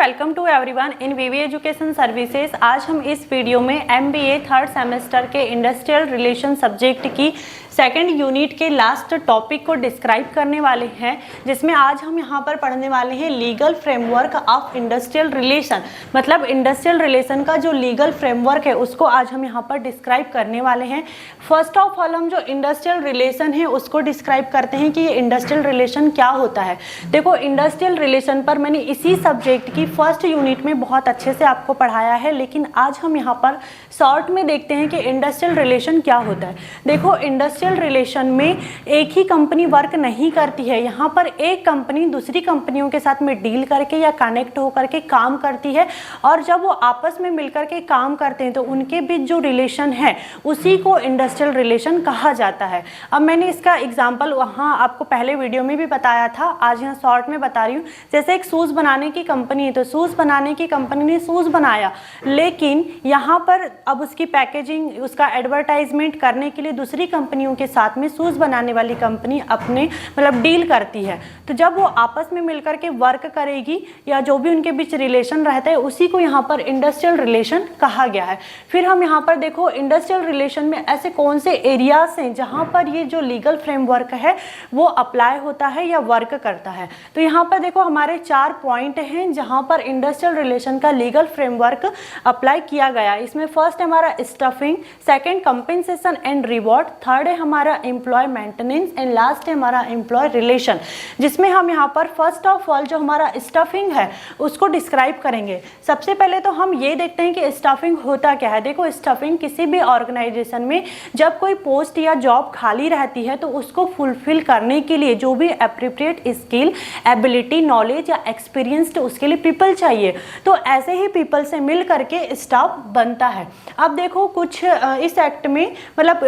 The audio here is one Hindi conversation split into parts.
Welcome to everyone in VV education services. आज हम इस वीडियो में एमबीए थर्ड सेमेस्टर के इंडस्ट्रियल रिलेशन सब्जेक्ट की सेकंड यूनिट के लास्ट टॉपिक को डिस्क्राइब करने वाले हैं, जिसमें आज हम यहाँ पर पढ़ने वाले हैं legal framework of industrial relation. मतलब इंडस्ट्रियल रिलेशन का जो लीगल फ्रेमवर्क है उसको आज हम यहाँ पर डिस्क्राइब करने वाले हैं। फर्स्ट ऑफ ऑल हम जो इंडस्ट्रियल रिलेशन है उसको डिस्क्राइब करते हैं कि ये इंडस्ट्रियल रिलेशन क्या होता है। देखो, इंडस्ट्रियल रिलेशन पर मैंने इसी सब्जेक्ट की फर्स्ट यूनिट में बहुत अच्छे से आपको पढ़ाया है, लेकिन आज हम यहाँ पर शॉर्ट में देखते हैं कि इंडस्ट्रियल रिलेशन क्या होता है। देखो, इंडस्ट्रियल रिलेशन में एक ही कंपनी वर्क नहीं करती है। यहाँ पर एक कंपनी दूसरी कंपनियों के साथ में डील करके या कनेक्ट होकर के काम करती है, और जब वो आपस में मिलकर के काम करते हैं तो उनके बीच जो रिलेशन है उसी को इंडस्ट्रियल रिलेशन कहा जाता है। अब मैंने इसका एग्जाम्पल वहाँ आपको पहले वीडियो में भी बताया था, आज यहाँ शॉर्ट में बता रही हूँ। जैसे एक शूज़ बनाने की कंपनी है, तो शूज़ बनाने की कंपनी ने शूज़ बनाया, लेकिन यहाँ पर अब उसकी पैकेजिंग, उसका एडवर्टाइजमेंट करने के लिए दूसरी कंपनियों के साथ में शूज़ बनाने वाली कंपनी अपने मतलब डील करती है। तो जब वो आपस में मिलकर के वर्क करेगी या जो भी उनके बीच रिलेशन रहता है उसी को यहाँ पर इंडस्ट्रियल रिलेशन कहा गया है। फिर हम यहाँ पर देखो, इंडस्ट्रियल रिलेशन में ऐसे कौन से एरियाज हैं जहाँ पर ये जो लीगल फ्रेमवर्क है वो अप्लाई होता है या वर्क करता है। तो यहाँ पर देखो, हमारे 4 पॉइंट हैं जहाँ पर इंडस्ट्रियल रिलेशन का लीगल फ्रेमवर्क अप्लाई किया गया। इसमें फर्स्ट है हमारा stuffing, second compensation and reward, third है हमारा एम्प्लॉय मेंटेनेंस एंड लास्ट है हमारा एम्प्लॉय रिलेशन। जिसमें हम यहाँ पर फर्स्ट ऑफ ऑल जो हमारा स्टफिंग है उसको डिस्क्राइब करेंगे। सबसे पहले तो हम ये देखते हैं कि स्टफिंग होता क्या है। देखो, स्टफिंग किसी भी ऑर्गेनाइजेशन में जब कोई पोस्ट या जॉब खाली रहती है तो उसको फुलफिल करने के लिए जो भी एप्रोप्रिएट स्किल, एबिलिटी, नॉलेज या एक्सपीरियंस्ड उसके लिए पीपल चाहिए, तो ऐसे ही पीपल से मिल करके स्टाफ बनता है। अब देखो, कुछ इस एक्ट में मतलब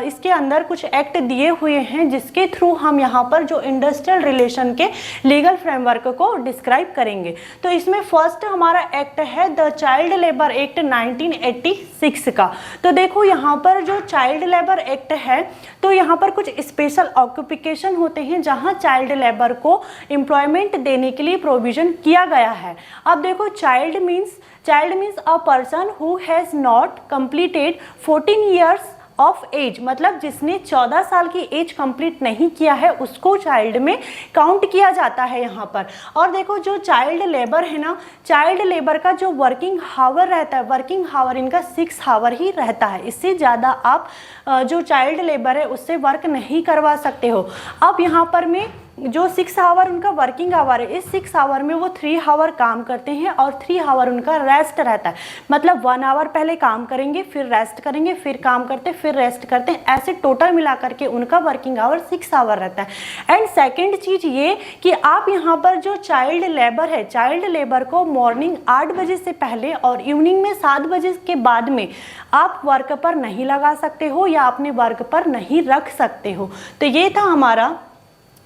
इसके अंदर कुछ एक्ट दिए हुए हैं जिसके थ्रू हम यहाँ पर जो इंडस्ट्रियल रिलेशन के लीगल फ्रेमवर्क को डिस्क्राइब करेंगे। तो इसमें फर्स्ट हमारा एक्ट है द चाइल्ड लेबर एक्ट 1986 का। तो देखो, यहाँ पर जो चाइल्ड लेबर एक्ट है तो यहाँ पर कुछ स्पेशल ऑक्यूपेशन होते हैं जहाँ चाइल्ड लेबर को एम्प्लॉयमेंट देने के लिए प्रोविजन किया गया है। अब देखो, child means a person who has not completed 14 years of age, मतलब जिसने 14 साल की एज कंप्लीट नहीं किया है उसको चाइल्ड में काउंट किया जाता है यहाँ पर। और देखो, जो चाइल्ड लेबर है ना, चाइल्ड लेबर का जो वर्किंग हावर रहता है, वर्किंग हावर इनका 6 हावर ही रहता है। इससे ज़्यादा आप जो चाइल्ड लेबर है उससे वर्क नहीं करवा सकते हो। अब यहाँ पर में जो 6 आवर उनका वर्किंग आवर है, इस 6 आवर में वो 3 आवर काम करते हैं और 3 आवर उनका रेस्ट रहता है। मतलब 1 आवर पहले काम करेंगे, फिर रेस्ट करेंगे, फिर काम करते, फिर रेस्ट करते हैं। ऐसे टोटल मिला करके उनका वर्किंग आवर 6 आवर रहता है। एंड सेकेंड चीज़ ये कि आप यहाँ पर जो चाइल्ड लेबर है, चाइल्ड लेबर को मॉर्निंग 8 बजे से पहले और इवनिंग में 7 बजे के बाद में आप वर्क पर नहीं लगा सकते हो या अपने वर्क पर नहीं रख सकते हो। तो ये था हमारा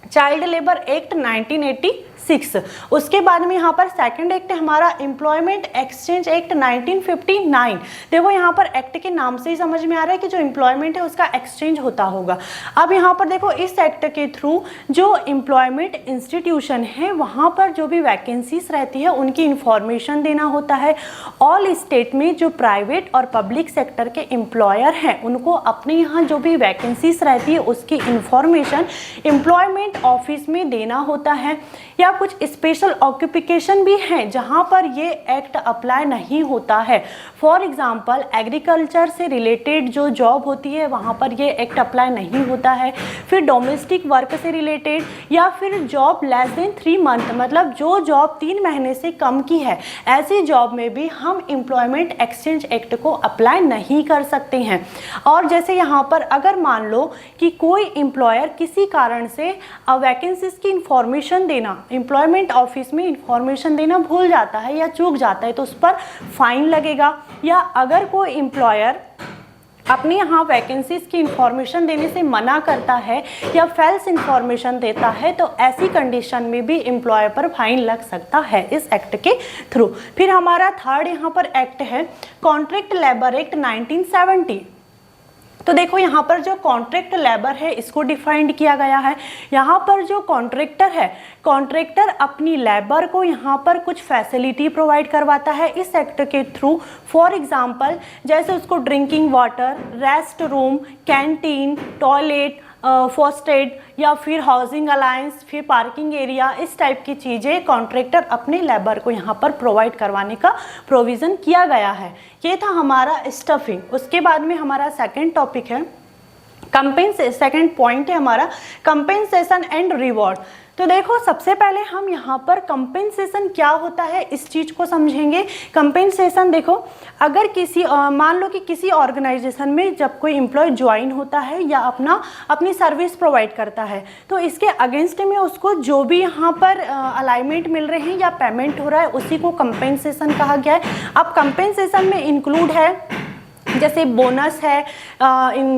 चाइल्ड लेबर एक्ट 1986। उसके बाद में यहाँ पर सेकंड एक्ट हमारा एम्प्लॉयमेंट एक्सचेंज एक्ट 1959। देखो, यहाँ पर एक्ट के नाम से ही समझ में आ रहा है कि जो एम्प्लॉयमेंट है उसका एक्सचेंज होता होगा। अब यहाँ पर देखो, इस एक्ट के थ्रू जो एम्प्लॉयमेंट इंस्टीट्यूशन है वहाँ पर जो भी वैकेंसीज रहती है उनकी इंफॉर्मेशन देना होता है। ऑल स्टेट में जो प्राइवेट और पब्लिक सेक्टर के एम्प्लॉयर हैं उनको अपने यहाँ जो भी वैकेंसीज रहती है उसकी इंफॉर्मेशन एम्प्लॉयमेंट ऑफिस में देना होता है। या कुछ स्पेशल ऑक्यूपेशन भी हैं जहां पर ये एक्ट अप्लाई नहीं होता है। फॉर एग्जांपल, एग्रीकल्चर से रिलेटेड जो जॉब होती है वहां पर ये एक्ट अप्लाई नहीं होता है। फिर डोमेस्टिक वर्क से रिलेटेड या फिर जॉब लेस देन 3 मंथ, मतलब जो जॉब 3 महीने से कम की है, ऐसी जॉब में भी हम एम्प्लॉयमेंट एक्सचेंज एक्ट को अप्लाई नहीं कर सकते हैं। और जैसे यहाँ पर अगर मान लो कि कोई एम्प्लॉयर किसी कारण से वैकेंसीज की इंफॉर्मेशन देना, एम्प्लॉयमेंट ऑफिस में इंफॉर्मेशन देना भूल जाता है या चूक जाता है तो उस पर फाइन लगेगा। या अगर कोई एम्प्लॉयर अपने यहाँ वैकेंसीज की इंफॉर्मेशन देने से मना करता है या फैल्स इंफॉर्मेशन देता है तो ऐसी कंडीशन में भी एम्प्लॉयर पर फाइन लग सकता है इस एक्ट के थ्रू। फिर हमारा थर्ड यहाँ पर एक्ट है कॉन्ट्रैक्ट लेबर एक्ट 1970। तो देखो यहाँ पर जो कॉन्ट्रैक्ट लेबर है इसको डिफाइंड किया गया है। यहाँ पर जो कॉन्ट्रैक्टर है, कॉन्ट्रैक्टर अपनी लेबर को यहाँ पर कुछ फैसिलिटी प्रोवाइड करवाता है इस एक्ट के थ्रू। फॉर एग्जांपल जैसे उसको drinking water, rest room, canteen, toilet, first aid या फिर हाउसिंग अलायंस, फिर पार्किंग एरिया, इस टाइप की चीज़ें कॉन्ट्रैक्टर अपने लेबर को यहाँ पर प्रोवाइड करवाने का प्रोविज़न किया गया है। ये था हमारा स्टफिंग। उसके बाद में हमारा सेकंड टॉपिक है सेकंड पॉइंट है हमारा कंपेंसेशन एंड रिवॉर्ड। तो देखो सबसे पहले हम यहाँ पर कंपेंसेशन क्या होता है इस चीज़ को समझेंगे। कंपेंसेशन देखो, अगर किसी मान लो कि किसी ऑर्गेनाइजेशन में जब कोई एम्प्लॉय ज्वाइन होता है या अपनी सर्विस प्रोवाइड करता है, तो इसके अगेंस्ट में उसको जो भी यहाँ पर अलाइनमेंट मिल रहे हैं या पेमेंट हो रहा है उसी को कंपेंसेशन कहा गया है। अब कंपेंसेशन में इंक्लूड है जैसे बोनस है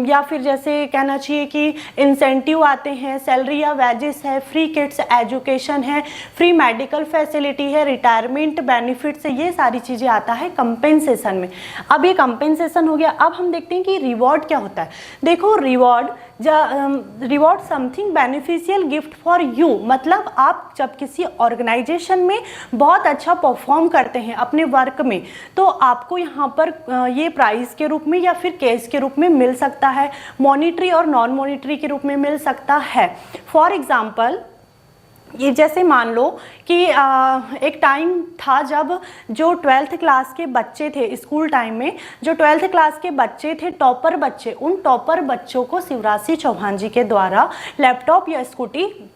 या फिर जैसे कहना चाहिए कि इंसेंटिव आते हैं, सैलरी या वेजेस है, फ्री किड्स एजुकेशन है, फ्री मेडिकल फैसिलिटी है, रिटायरमेंट बेनिफिट्स है, ये सारी चीज़ें आता है कंपेंसेशन में। अब ये कंपेंसेशन हो गया। अब हम देखते हैं कि रिवॉर्ड क्या होता है। देखो reward something beneficial gift for you, मतलब आप जब किसी ऑर्गेनाइजेशन में बहुत अच्छा परफॉर्म करते हैं अपने वर्क में, तो आपको यहाँ पर ये प्राइज़ के रूप में या फिर कैश के रूप में मिल सकता है, मॉनिटरी और नॉन मॉनिटरी के रूप में मिल सकता है। फॉर एग्जाम्पल ये जैसे मान लो कि एक टाइम था जब जो 12th क्लास के बच्चे थे, स्कूल टाइम में जो 12th क्लास के बच्चे थे, टॉपर बच्चे, उन टॉपर बच्चों को शिवराज सिंह चौहान जी के द्वारा लैपटॉप या स्कूटी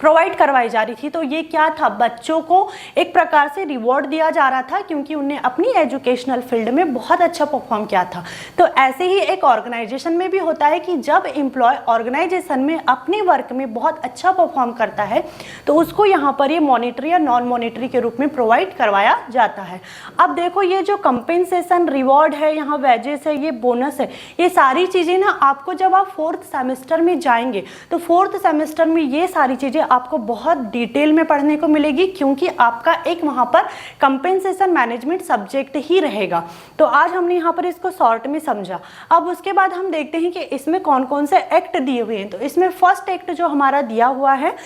प्रोवाइड करवाई जा रही थी। तो ये क्या था, बच्चों को एक प्रकार से रिवॉर्ड दिया जा रहा था क्योंकि उनने अपनी एजुकेशनल फील्ड में बहुत अच्छा परफॉर्म किया था। तो ऐसे ही एक ऑर्गेनाइजेशन में भी होता है कि जब एम्प्लॉय ऑर्गेनाइजेशन में अपने वर्क में बहुत अच्छा परफॉर्म करता है तो उसको यहाँ पर ये मॉनिटरी या नॉन मॉनिटरी के रूप में प्रोवाइड करवाया जाता है। अब देखो ये जो कंपेंसेशन, रिवॉर्ड है, यहाँ वेजेस है, ये बोनस है, ये सारी चीज़ें ना आपको जब आप 4th सेमेस्टर में जाएंगे तो 4th सेमेस्टर में ये सारी चीज़ें आपको बहुत डिटेल में पढ़ने को मिलेगी क्योंकि आपका एक वहाँ पर कंपेंसेशन मैनेजमेंट सब्जेक्ट ही रहेगा। तो आज हमने यहाँ पर इसको शॉर्ट में समझा। अब उसके बाद हम देखते हैं कि इसमें कौन कौन से एक्ट दिए हुए हैं। तो इसमें फर्स्ट एक्ट जो हमारा दिया हुआ है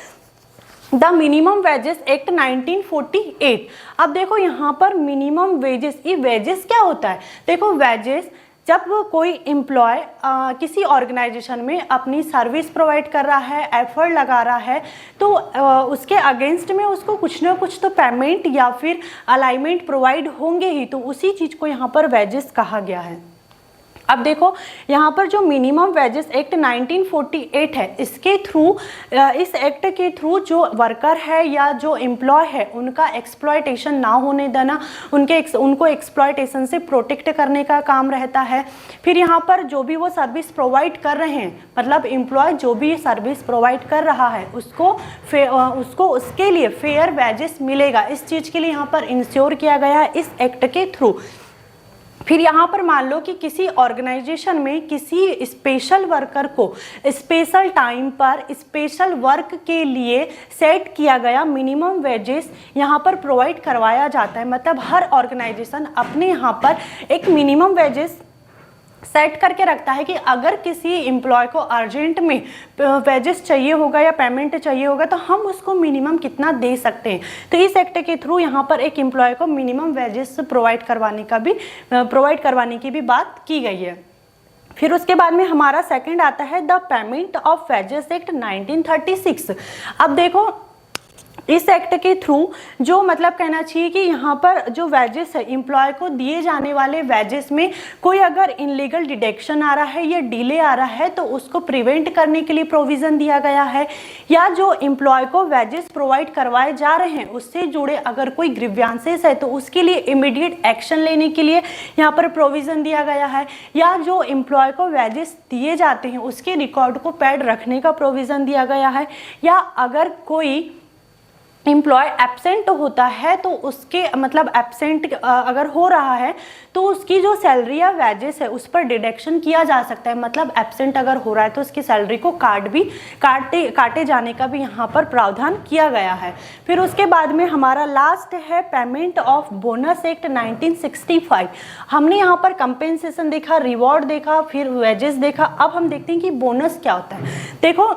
द मिनिमम वेजेस एक्ट 1948। अब देखो यहाँ पर मिनिमम वेजेस, ये वेजेस क्या होता है। देखो वेजेस, जब कोई एम्प्लॉय किसी ऑर्गेनाइजेशन में अपनी सर्विस प्रोवाइड कर रहा है, एफर्ट लगा रहा है, तो उसके अगेंस्ट में उसको कुछ ना कुछ तो पेमेंट या फिर अलाइनमेंट प्रोवाइड होंगे ही, तो उसी चीज़ को यहाँ पर वेजेस कहा गया है। अब देखो यहाँ पर जो मिनिमम वेजेस एक्ट 1948 है, इसके थ्रू, इस एक्ट के थ्रू जो वर्कर है या जो एम्प्लॉय है उनका एक्सप्लॉयटेशन ना होने देना, उनको एक्सप्लॉयटेशन से प्रोटेक्ट करने का काम रहता है। फिर यहाँ पर जो भी वो सर्विस प्रोवाइड कर रहे हैं, मतलब एम्प्लॉय जो भी सर्विस प्रोवाइड कर रहा है उसको उसके लिए फेयर वेजेस मिलेगा। इस चीज़ के लिए यहाँ पर इंश्योर किया गया है इस एक्ट के थ्रू। फिर यहाँ पर मान लो कि किसी ऑर्गेनाइजेशन में किसी स्पेशल वर्कर को स्पेशल टाइम पर स्पेशल वर्क के लिए सेट किया गया मिनिमम वेजेस यहाँ पर प्रोवाइड करवाया जाता है। मतलब हर ऑर्गेनाइजेशन अपने यहाँ पर एक मिनिमम वेजेस सेट करके रखता है कि अगर किसी एम्प्लॉय को अर्जेंट में वेजेस चाहिए होगा या पेमेंट चाहिए होगा तो हम उसको मिनिमम कितना दे सकते हैं। तो इस एक्ट के थ्रू यहाँ पर एक एम्प्लॉय को मिनिमम वेजेस प्रोवाइड करवाने की भी बात की गई है। फिर उसके बाद में हमारा सेकंड आता है the payment of wages act 1936। अब देखो इस एक्ट के थ्रू जो मतलब कहना चाहिए कि यहाँ पर जो वेजेस है, एम्प्लॉय को दिए जाने वाले वेजेस में कोई अगर इनलीगल डिडक्शन आ रहा है या डिले आ रहा है तो उसको प्रिवेंट करने के लिए प्रोविज़न दिया गया है, या जो एम्प्लॉय को वेजेस प्रोवाइड करवाए जा रहे हैं उससे जुड़े अगर कोई ग्रीवांसेस है तो उसके लिए इमीडिएट एक्शन लेने के लिए यहाँ पर प्रोविज़न दिया गया है, या जो एम्प्लॉय को वेजेस दिए जाते हैं उसके रिकॉर्ड को पैड रखने का प्रोविज़न दिया गया है, या अगर कोई एम्प्लॉय एब्सेंट होता है तो उसके मतलब एब्सेंट अगर हो रहा है तो उसकी जो सैलरी या वेजेस है उस पर डिडक्शन किया जा सकता है। मतलब एब्सेंट अगर हो रहा है तो उसकी सैलरी को काटे जाने का भी यहाँ पर प्रावधान किया गया है। फिर उसके बाद में हमारा लास्ट है पेमेंट ऑफ बोनस एक्ट 1965। हमने यहाँ पर कंपेंसेशन देखा, रिवॉर्ड देखा, फिर वेजेस देखा। अब हम देखते हैं कि बोनस क्या होता है। देखो,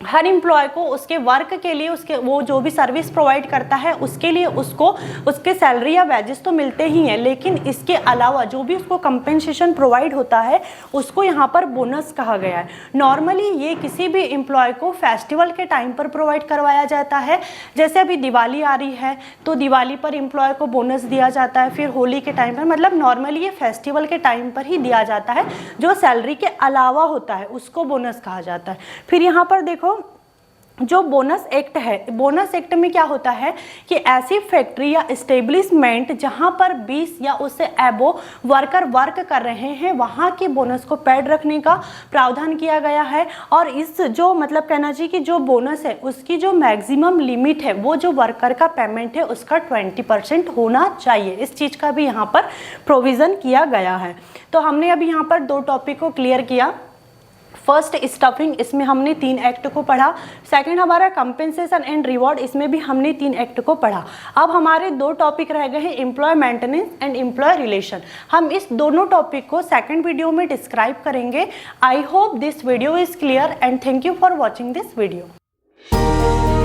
हर एम्प्लॉय को उसके वर्क के लिए, उसके वो जो भी सर्विस प्रोवाइड करता है उसके लिए उसको उसके सैलरी या वेजेस तो मिलते ही हैं, लेकिन इसके अलावा जो भी उसको कंपेंसेशन प्रोवाइड होता है उसको यहाँ पर बोनस कहा गया है। नॉर्मली ये किसी भी एम्प्लॉय को फेस्टिवल के टाइम पर प्रोवाइड करवाया जाता है। जैसे अभी दिवाली आ रही है तो दिवाली पर एम्प्लॉय को बोनस दिया जाता है, फिर होली के टाइम पर, मतलब नॉर्मली ये फेस्टिवल के टाइम पर ही दिया जाता है। जो सैलरी के अलावा होता है उसको बोनस कहा जाता है। फिर यहाँ पर देखो, जो बोनस एक्ट है, बोनस एक्ट में क्या होता है कि ऐसी फैक्ट्री या एस्टेब्लिशमेंट जहां पर 20 या उससे एबो वर्कर वर्क कर रहे हैं वहां के बोनस को पेड रखने का प्रावधान किया गया है। और इस जो मतलब कहना चाहिए कि जो बोनस है उसकी जो मैक्सिमम लिमिट है वो जो वर्कर का पेमेंट है उसका 20% होना चाहिए। इस चीज़ का भी यहाँ पर प्रोविज़न किया गया है। तो हमने अभी यहाँ पर 2 टॉपिक को क्लियर किया। फर्स्ट स्टफिंग, इसमें हमने 3 एक्ट को पढ़ा। सेकंड हमारा कंपेंसेशन एंड रिवॉर्ड, इसमें भी हमने 3 एक्ट को पढ़ा। अब हमारे 2 टॉपिक रह गए हैं, employ maintenance and employ relation. हम इस दोनों टॉपिक को सेकंड वीडियो में डिस्क्राइब करेंगे। I hope this video is clear and thank you for watching this video.